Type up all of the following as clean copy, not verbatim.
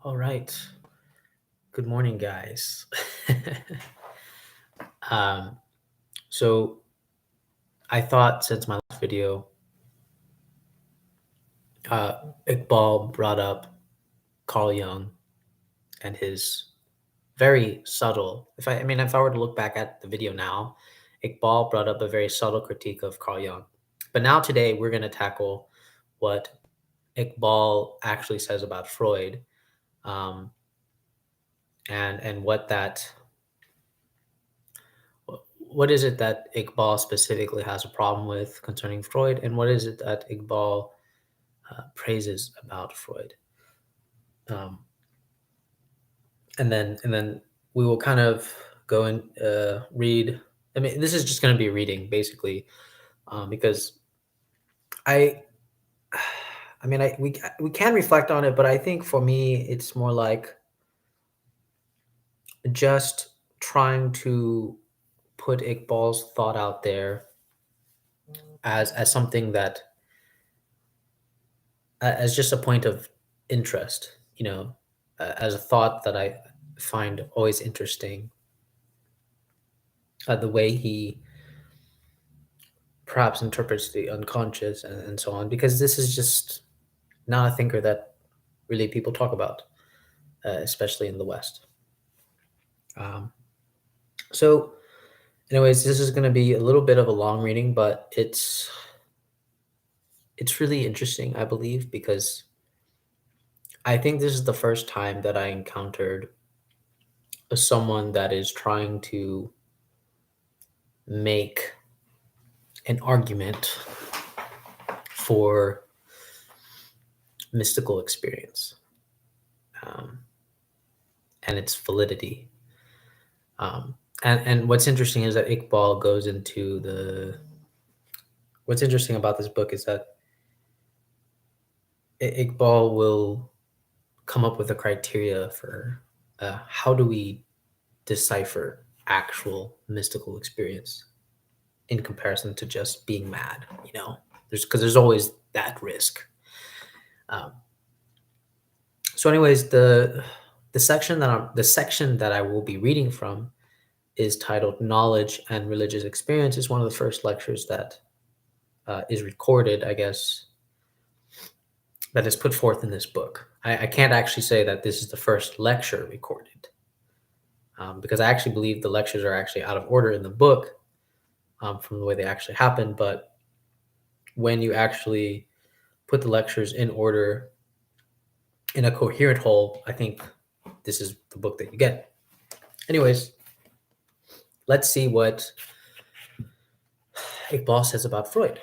All right. Good morning, guys. um, so I thought since my last video, Iqbal brought up Carl Jung and his very subtle. If I were to look back at the video now, Iqbal brought up a very subtle critique of Carl Jung. But now today we're going to tackle what Iqbal actually says about Freud, um, and what is it that Iqbal specifically has a problem with concerning Freud, and what is it that Iqbal praises about Freud? Um, and then we will kind of go and read. I mean, this is just going to be reading basically, because I, we can reflect on it, but I think for me it's more like just trying to put Iqbal's thought out there as something that as just a point of interest, as a thought that I find always interesting. The way he perhaps interprets the unconscious and so on, because this is just not a thinker that really people talk about, especially in the West. Um, so, anyways, this is going to be a little bit of a long reading, but it's really interesting, I believe, because I think this is the first time that I encountered someone that is trying to make an argument for mystical experience, um, and its validity. And what's interesting is that Iqbal goes into what's interesting about this book is that Iqbal will come up with a criteria for how do we decipher actual mystical experience in comparison to just being mad, there's always that risk. Um, so anyways, the section that I will be reading from is titled Knowledge and Religious Experience. Is one of the first lectures that is recorded, I guess, that is put forth in this book. I can't actually say that this is the first lecture recorded, because I actually believe the lectures are actually out of order in the book, from the way they actually happened. But when you actually put the lectures in order in a coherent whole, I think this is the book that you get. Anyways, let's see what Iqbal says about Freud.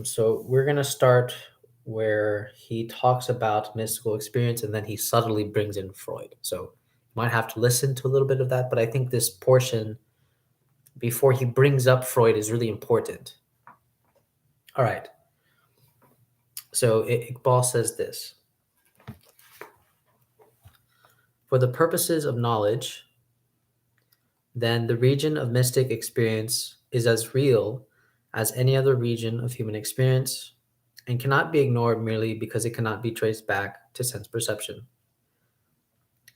So we're going to start where he talks about mystical experience, and then he subtly brings in Freud. So you might have to listen to a little bit of that, but I think this portion before he brings up Freud is really important. All right. So Iqbal says this: for the purposes of knowledge, then the region of mystic experience is as real as any other region of human experience and cannot be ignored merely because it cannot be traced back to sense perception.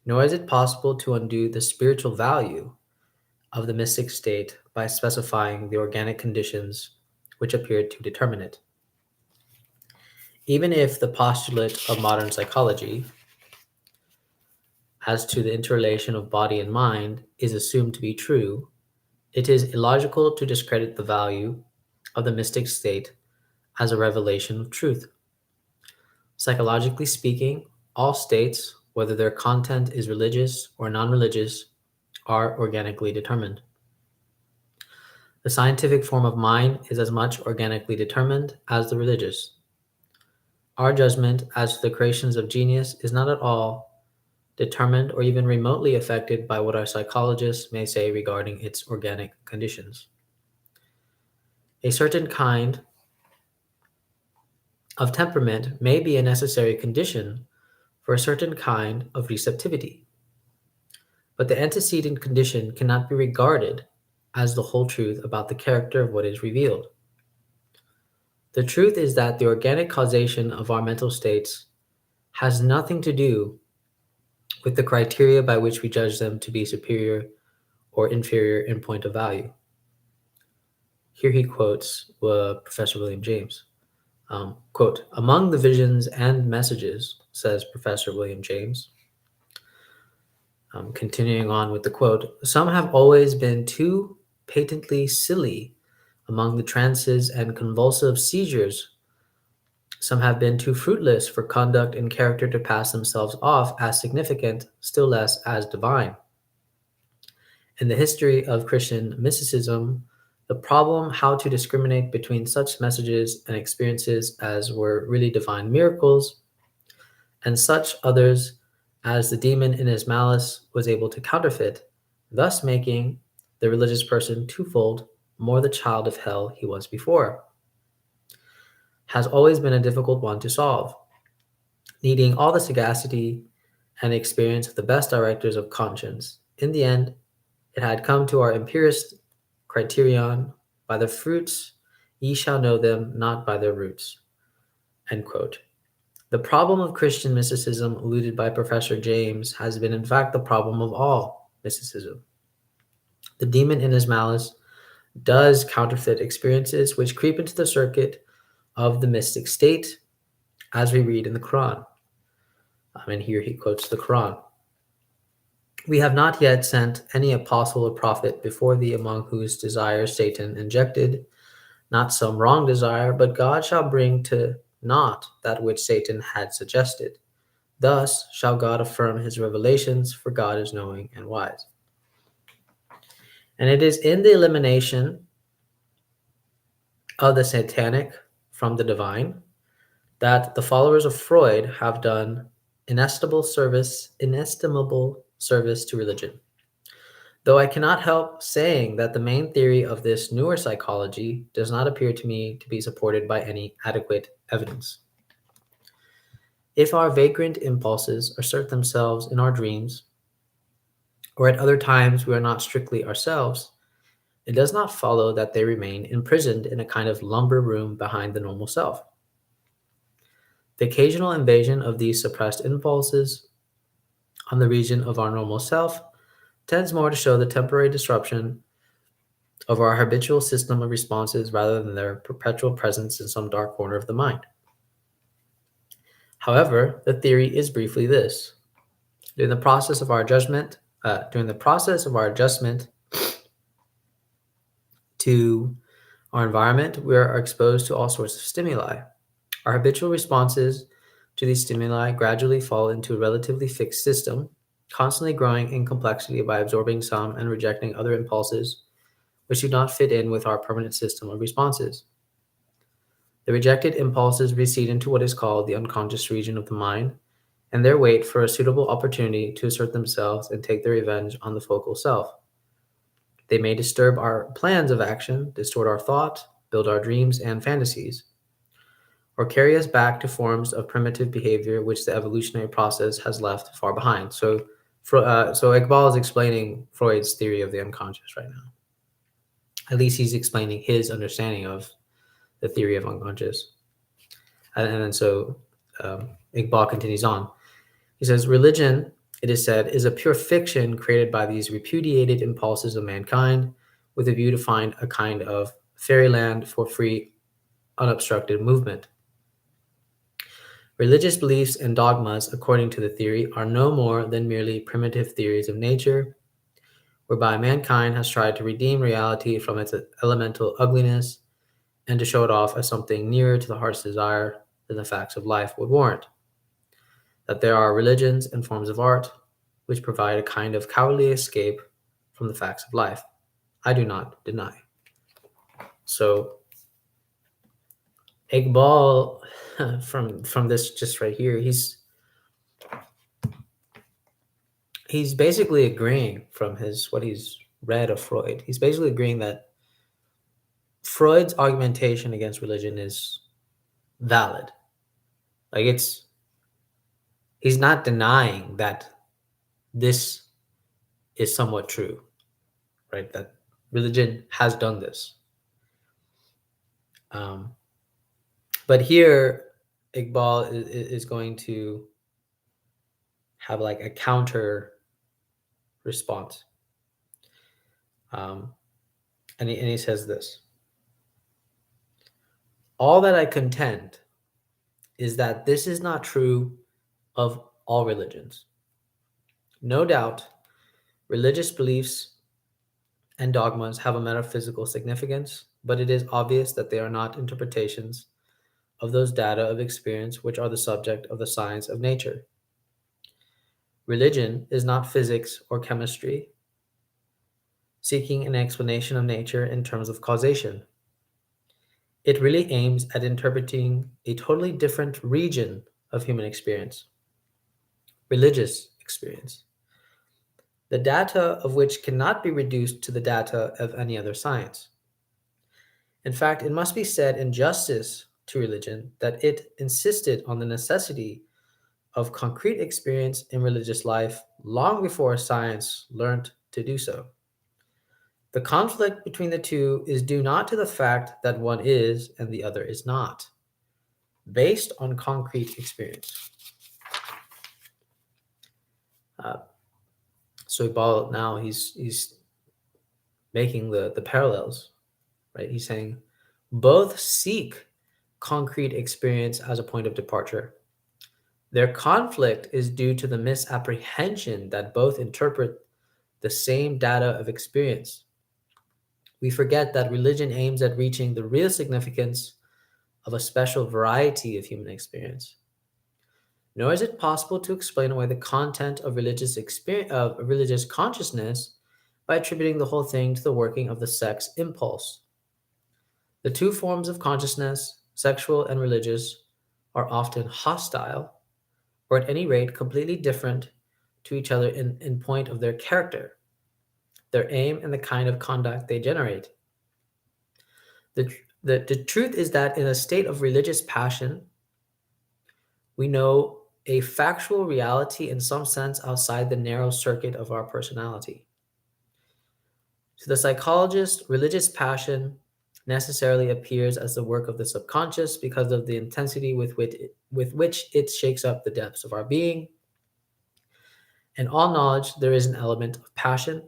Nor is it possible to undo the spiritual value of the mystic state by specifying the organic conditions which appear to determine it. Even if the postulate of modern psychology as to the interrelation of body and mind is assumed to be true, it is illogical to discredit the value of the mystic state as a revelation of truth. Psychologically speaking, all states, whether their content is religious or non religious, are organically determined. The scientific form of mind is as much organically determined as the religious. Our judgment as to the creations of genius is not at all determined or even remotely affected by what our psychologists may say regarding its organic conditions. A certain kind of temperament may be a necessary condition for a certain kind of receptivity, but the antecedent condition cannot be regarded as the whole truth about the character of what is revealed. The truth is that the organic causation of our mental states has nothing to do with the criteria by which we judge them to be superior or inferior in point of value. Here he quotes Professor William James. Quote, among the visions and messages, says Professor William James, continuing on with the quote, some have always been too patently silly among the trances and convulsive seizures. Some have been too fruitless for conduct and character to pass themselves off as significant, still less as divine. In the history of Christian mysticism, the problem how to discriminate between such messages and experiences as were really divine miracles and such others as the demon in his malice was able to counterfeit, thus making the religious person twofold more the child of hell he was before, has always been a difficult one to solve, needing all the sagacity and experience of the best directors of conscience. In the end, it had come to our empirist criterion, by the fruits ye shall know them, not by their roots. End quote. The problem of Christian mysticism alluded by Professor James has been in fact the problem of all mysticism. The demon in his malice does counterfeit experiences which creep into the circuit of the mystic state, as we read in the Quran. And here he quotes the Quran. We have not yet sent any apostle or prophet before thee among whose desires Satan injected, not some wrong desire, but God shall bring to naught that which Satan had suggested. Thus shall God affirm his revelations, for God is knowing and wise. And it is in the elimination of the satanic from the divine that the followers of Freud have done inestimable service to religion. Though I cannot help saying that the main theory of this newer psychology does not appear to me to be supported by any adequate evidence. If our vagrant impulses assert themselves in our dreams, or at other times we are not strictly ourselves, it does not follow that they remain imprisoned in a kind of lumber room behind the normal self. The occasional invasion of these suppressed impulses on the region of our normal self tends more to show the temporary disruption of our habitual system of responses rather than their perpetual presence in some dark corner of the mind. However, the theory is briefly this. During the process of our adjustment to our environment, we are exposed to all sorts of stimuli. Our habitual responses to these stimuli gradually fall into a relatively fixed system, constantly growing in complexity by absorbing some and rejecting other impulses which do not fit in with our permanent system of responses. The rejected impulses recede into what is called the unconscious region of the mind, and there wait for a suitable opportunity to assert themselves and take their revenge on the focal self. They may disturb our plans of action, distort our thought, build our dreams and fantasies, or carry us back to forms of primitive behavior which the evolutionary process has left far behind. So Iqbal is explaining Freud's theory of the unconscious right now. At least he's explaining his understanding of the theory of unconscious. And then Iqbal continues on. He says, religion, it is said, is a pure fiction created by these repudiated impulses of mankind with a view to find a kind of fairyland for free, unobstructed movement. Religious beliefs and dogmas, according to the theory, are no more than merely primitive theories of nature, whereby mankind has tried to redeem reality from its elemental ugliness and to show it off as something nearer to the heart's desire than the facts of life would warrant. That there are religions and forms of art which provide a kind of cowardly escape from the facts of life, I do not deny. So Iqbal, from this just right here, he's basically agreeing from what he's read of Freud. He's basically agreeing that Freud's argumentation against religion is valid. Like he's not denying that this is somewhat true, right? That religion has done this. But here, Iqbal is going to have like a counter response. Um, and he says this: all that I contend is that this is not true of all religions. No doubt, religious beliefs and dogmas have a metaphysical significance, but it is obvious that they are not interpretations of those data of experience which are the subject of the science of nature. Religion is not physics or chemistry, seeking an explanation of nature in terms of causation. It really aims at interpreting a totally different region of human experience, religious experience, the data of which cannot be reduced to the data of any other science. In fact, it must be said in justice to religion that it insisted on the necessity of concrete experience in religious life long before science learned to do so. The conflict between the two is due not to the fact that one is and the other is not, based on concrete experience. Uh, so Iqbal now he's making the parallels, right? He's saying both seek concrete experience as a point of departure. Their conflict is due to the misapprehension that both interpret the same data of experience. We forget that religion aims at reaching the real significance of a special variety of human experience. Nor is it possible to explain away the content of religious experience of religious consciousness by attributing the whole thing to the working of the sex impulse. The two forms of consciousness, sexual and religious, are often hostile, or at any rate completely different to each other in point of their character, their aim, and the kind of conduct they generate. The, the truth is that in a state of religious passion, we know a factual reality in some sense outside the narrow circuit of our personality. To the psychologist, religious passion necessarily appears as the work of the subconscious because of the intensity with which it shakes up the depths of our being. In all knowledge, there is an element of passion,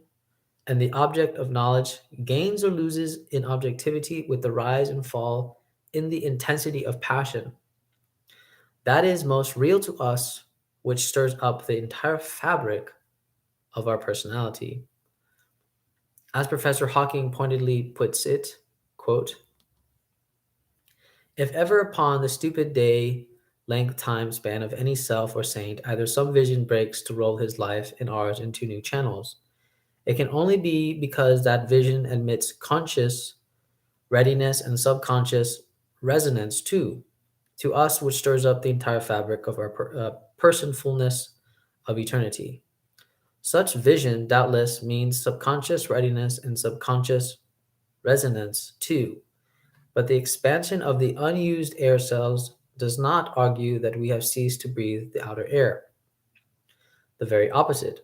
and the object of knowledge gains or loses in objectivity with the rise and fall in the intensity of passion. That is most real to us, which stirs up the entire fabric of our personality. As Professor Hawking pointedly puts it, quote, if ever upon the stupid day length time span of any self or saint, either some vision breaks to roll his life and ours into new channels, it can only be because that vision admits conscious readiness and subconscious resonance too, to us, which stirs up the entire fabric of our personfulness of eternity. Such vision doubtless means subconscious readiness and subconscious resonance too, but the expansion of the unused air cells does not argue that we have ceased to breathe the outer air. The very opposite.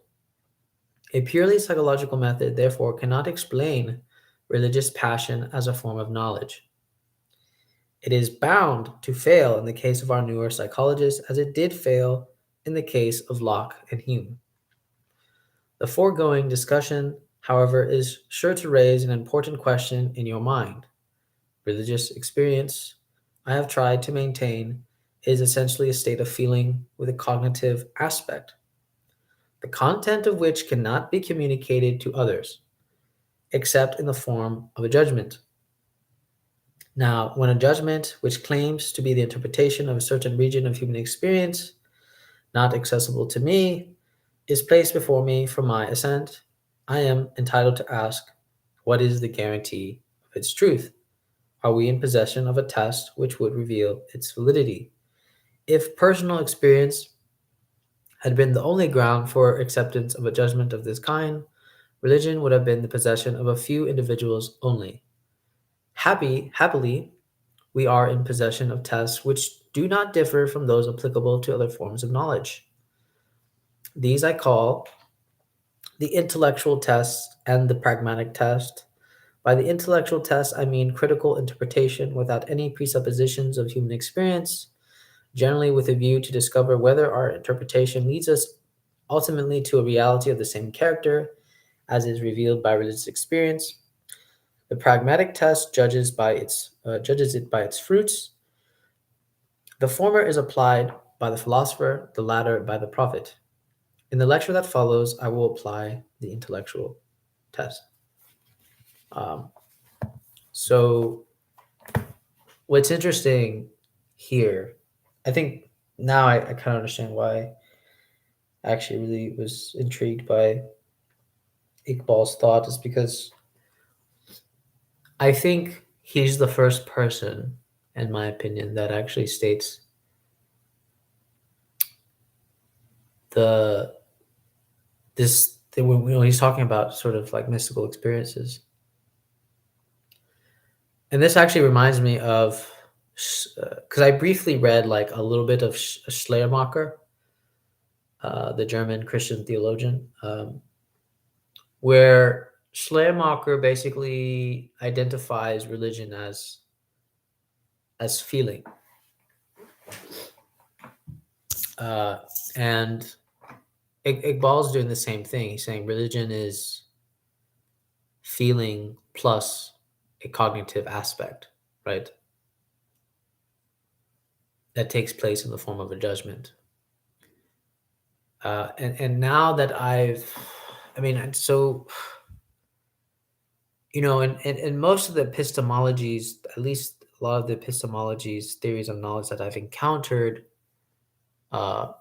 A purely psychological method, therefore, cannot explain religious passion as a form of knowledge. It is bound to fail in the case of our newer psychologists, as it did fail in the case of Locke and Hume. The foregoing discussion, however, is sure to raise an important question in your mind. Religious experience, I have tried to maintain, is essentially a state of feeling with a cognitive aspect, the content of which cannot be communicated to others, except in the form of a judgment. Now, when a judgment which claims to be the interpretation of a certain region of human experience, not accessible to me, is placed before me for my assent, I am entitled to ask, what is the guarantee of its truth? Are we in possession of a test which would reveal its validity? If personal experience had been the only ground for acceptance of a judgment of this kind, religion would have been the possession of a few individuals only. Happily, we are in possession of tests which do not differ from those applicable to other forms of knowledge. These I call the intellectual test and the pragmatic test. By the intellectual test, I mean critical interpretation without any presuppositions of human experience, generally with a view to discover whether our interpretation leads us ultimately to a reality of the same character as is revealed by religious experience. The pragmatic test judges it by its fruits. The former is applied by the philosopher, the latter by the prophet. In the lecture that follows, I will apply the intellectual test. Um, so, what's interesting here, I think now I kind of understand why I actually really was intrigued by Iqbal's thought, is because I think he's the first person, in my opinion, that actually states the when he's talking about sort of like mystical experiences. And this actually reminds me of, because I briefly read like a little bit of Schleiermacher, the German Christian theologian, where Schleiermacher basically identifies religion as feeling, and Iqbal's doing the same thing. He's saying religion is feeling plus a cognitive aspect, right? That takes place in the form of a judgment. And now that I mean, and so in most of the epistemologies, at least a lot of the epistemologies, theories of knowledge that I've encountered, uh,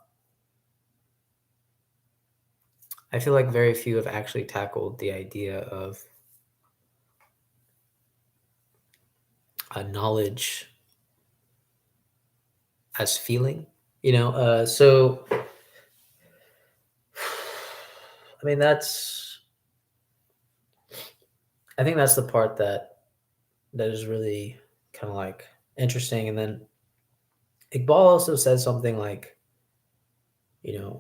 I feel like very few have actually tackled the idea of knowledge as feeling. So I mean, I think that's the part that is really kind of like interesting. And then Iqbal also says something like,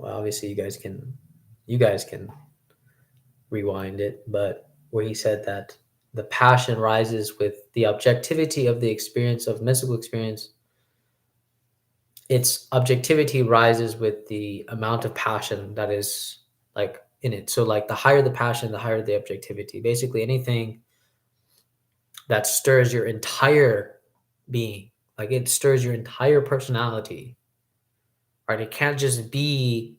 obviously you guys can rewind it, but where he said that the passion rises with the objectivity of the experience of mystical experience. Its objectivity rises with the amount of passion that is like in it. So like the higher the passion, the higher the objectivity. Basically anything that stirs your entire being, like it stirs your entire personality, right? It can't just be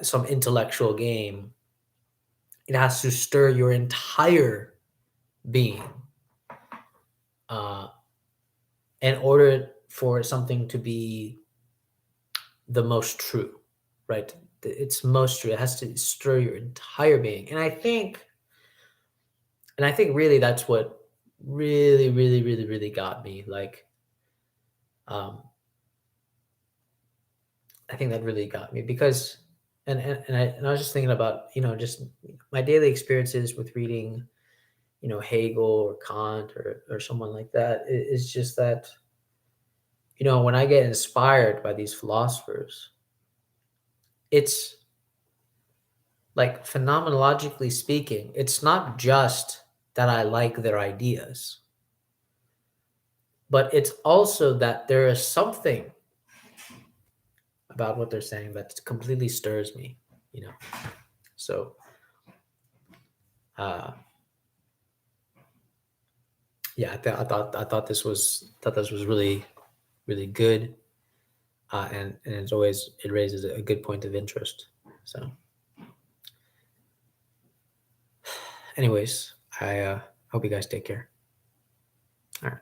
some intellectual game. It has to stir your entire being uh, in order for something to be the most true, right? It's most true. It has to stir your entire being, and I think really that's what really, really, really, really got me. Like, um, I think that really got me because, and I was just thinking about just my daily experiences with reading Hegel or Kant or someone like that. It's just that when I get inspired by these philosophers, it's like phenomenologically speaking, it's not just that I like their ideas, but it's also that there is something about what they're saying that completely stirs me, you know. So, uh, yeah, I thought this was really really good, and it's always it raises a good point of interest. So, anyways, I hope you guys take care. All right.